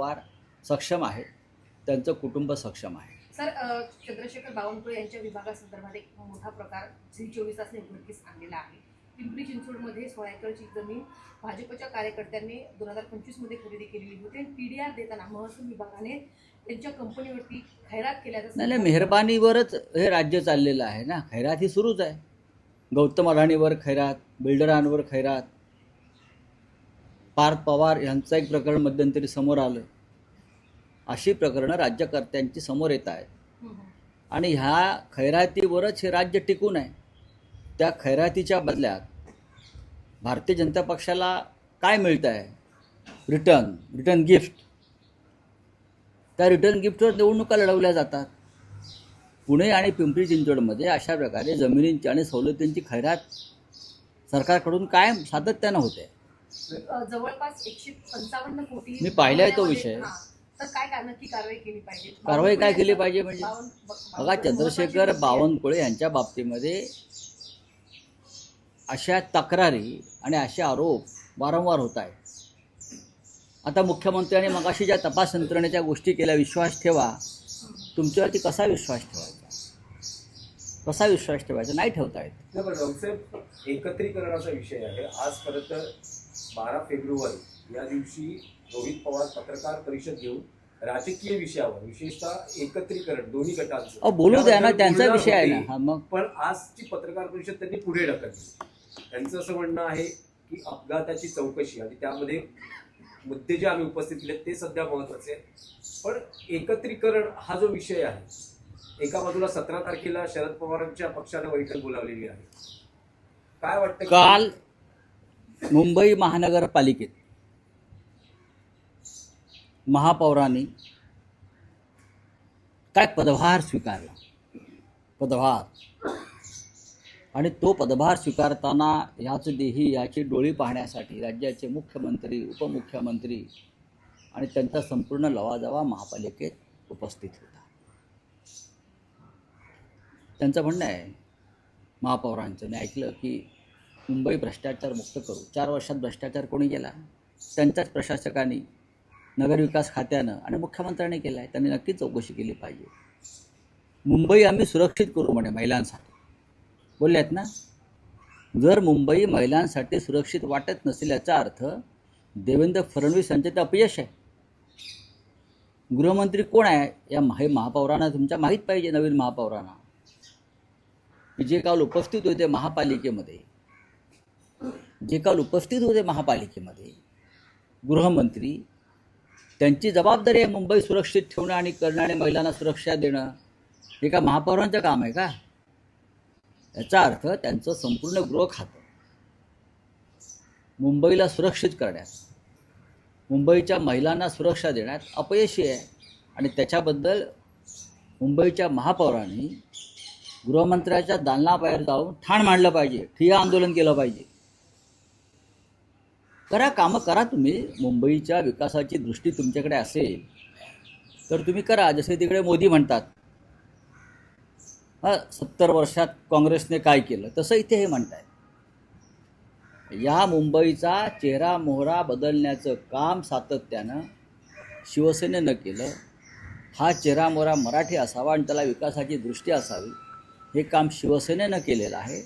पवार सक्षम आहेत, त्यांचं कुटुंब सक्षम आहे. सर, चंद्रशेखर बावनकुळे यांच्या विभागासंदर्भात एक मोठा प्रकार झी 24 तासने उघडकीस आणलेला आहे. पिंपरी चिंचवडमध्ये 16 एकरची जमीन भाजपच्या कार्यकर्त्यांनी 2025 मध्ये खरेदी केलेली होती. पीडीआर देताना महसूल विभागाने त्यांच्या कंपनीवरती खैरात केल्याचं नाही, मेहरबानीवरच हे राज्य चाललेलं आहे ना. खैरात ही सुरूच आहे. गौतम अडाणीवर खैरात, बिल्डरांवर खैरात. पार्थ पवार यांचं एक प्रकरण मध्यंतरी समोर आलं. अशी प्रकरणं राज्यकर्त्यांची समोर येत आहेत आणि ह्या खैरातीवरच हे राज्य टिकून आहे. त्या खैरातीच्या बदल्यात भारतीय जनता पक्षाला काय मिळतं आहे? Return gift. त्या रिटर्न गिफ्टवर निवडणुका लढवल्या जातात. पुणे आणि पिंपरी चिंचवडमध्ये अशा प्रकारे जमिनींची आणि सवलतींची खैरात सरकारकडून कायम सातत्यानं होते. जवळपास 155 कोटी मी पाहिलाय तो विषय. तर काय नक्की कारवाई केली पाहिजे? कारवाई काय केली पाहिजे म्हणजे बघा, चंद्रशेखर बावनकुळे यांच्या बाबतीमध्ये अशा तक्रारी आणि असे आरोप वारंवार होत आहेत. आता मुख्यमंत्र्यांनी मगाशी ज्या तपास यंत्रणेच्या गोष्टी केल्या, विश्वास ठेवा, तुमच्यावरती कसा विश्वास ठेवायचा? नाही ठेवता येत. रावसाहेब, एकत्रीकरणाचा विषय आहे. आज खरं तर 12 फेब्रुवारी या दिवशी रोहित पवार पत्रकार परिषद घेऊन राजकीय विषयावर, विशेषतः एकत्रीकरण दोन्ही गटांचं बोलू द्या ना, त्यांचा विषय आहे ना. मग पण आजची पत्रकार परिषद त्यांनी पुढे ढकलली. त्यांचं असं म्हणणं आहे की अपघाताची चौकशी आणि त्यामध्ये मुद्दे जे आम्ही उपस्थित केले ते सध्या महत्वाचे आहे. पण एकत्रीकरण हा जो विषय आहे, एका बाजूला 17 तारखेला शरद पवारांच्या पक्षाने बैठक बोलावलेली आहे. काय वाटतं? काल मुंबई महानगरपालिकेत महापौरांनी काय पदभार स्वीकारला. आणि तो पदभार स्वीकारताना याच देही याची डोळी पाहण्यासाठी राज्याचे मुख्यमंत्री, उपमुख्यमंत्री आणि त्यांचा संपूर्ण लवाजवा महापालिकेत उपस्थित होता. त्यांचं म्हणणं आहे महापौरांचं, मी ऐकलं की मुंबई भ्रष्टाचार मुक्त करू. 4 वर्षात भ्रष्टाचार कोणी केला? त्यांच्याच प्रशासकांनी, नगरविकास खात्यानं आणि मुख्यमंत्र्यांनी केला आहे. त्यांनी नक्कीच चौकशी केली पाहिजे. मुंबई आम्ही सुरक्षित करू म्हणे महिलांसाठी बोलले आहेत ना. जर मुंबई महिलांसाठी सुरक्षित वाटत नसेल याचा अर्थ देवेंद्र फडणवीस यांचे तर अपयश आहे. गृहमंत्री कोण आहे या महापौरांना तुमच्या माहीत पाहिजे. नवीन महापौरांना जे काल उपस्थित होते महापालिकेमध्ये, गृहमंत्री, त्यांची जबाबदारी आहे मुंबई सुरक्षित ठेवणं आणि करणं आणि महिलांना सुरक्षा देणं. हे का महापौरांचं काम आहे का? याचा अर्थ त्यांचं संपूर्ण गृह खातं मुंबईला सुरक्षित करण्यात, मुंबईच्या महिलांना सुरक्षा देण्यात अपयशी आहे. आणि त्याच्याबद्दल मुंबईच्या महापौरांनी गृहमंत्र्याच्या दालनाबाहेर जाऊन ठाण मांडलं पाहिजे, ठिय्या आंदोलन केलं पाहिजे. कामं करा तुम्ही. मुंबईच्या विकासाची दृष्टी तुमच्याकडे असेल तर तुम्ही करा, जसे तिकडे मोदी म्हणतात 70 वर्षात काँग्रेसने काय केलं, तसं इथे हे म्हणतायत. या मुंबईचा चेहरा मोहरा बदलण्याचं काम सातत्यानं शिवसेनेनं केलं. हा चेहरा मोहरा मराठी असावा आणि त्याला विकासाची दृष्टी असावी, हे काम शिवसेनेनं केलेलं आहे.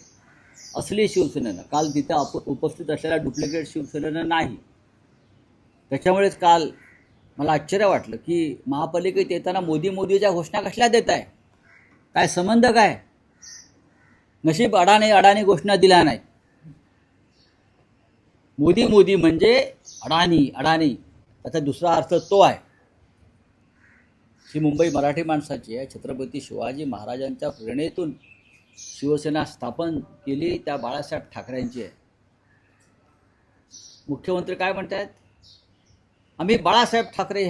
असली शिवसेनेनं, काल तिथं उपस्थित असलेल्या डुप्लिकेट शिवसेनेनं नाही. त्याच्यामुळेच काल मला आश्चर्य वाटलं की महापालिकेत येताना मोदीच्या घोषणा कसल्या देत आहे? काय संबंध काय? नशीब अडाणी घोषणा दिल्या नाही. मोदी म्हणजे अडाणी, त्याचा दुसरा अर्थ तो आहे. ही मुंबई मराठी माणसाची आहे. छत्रपती शिवाजी महाराजांच्या प्रेरणेतून शिवसेना स्थापन केली, त्या बाळासाहेब ठाकरेंची आहे. मुख्यमंत्री काय म्हणतात? आम्ही बाळासाहेब ठाकरे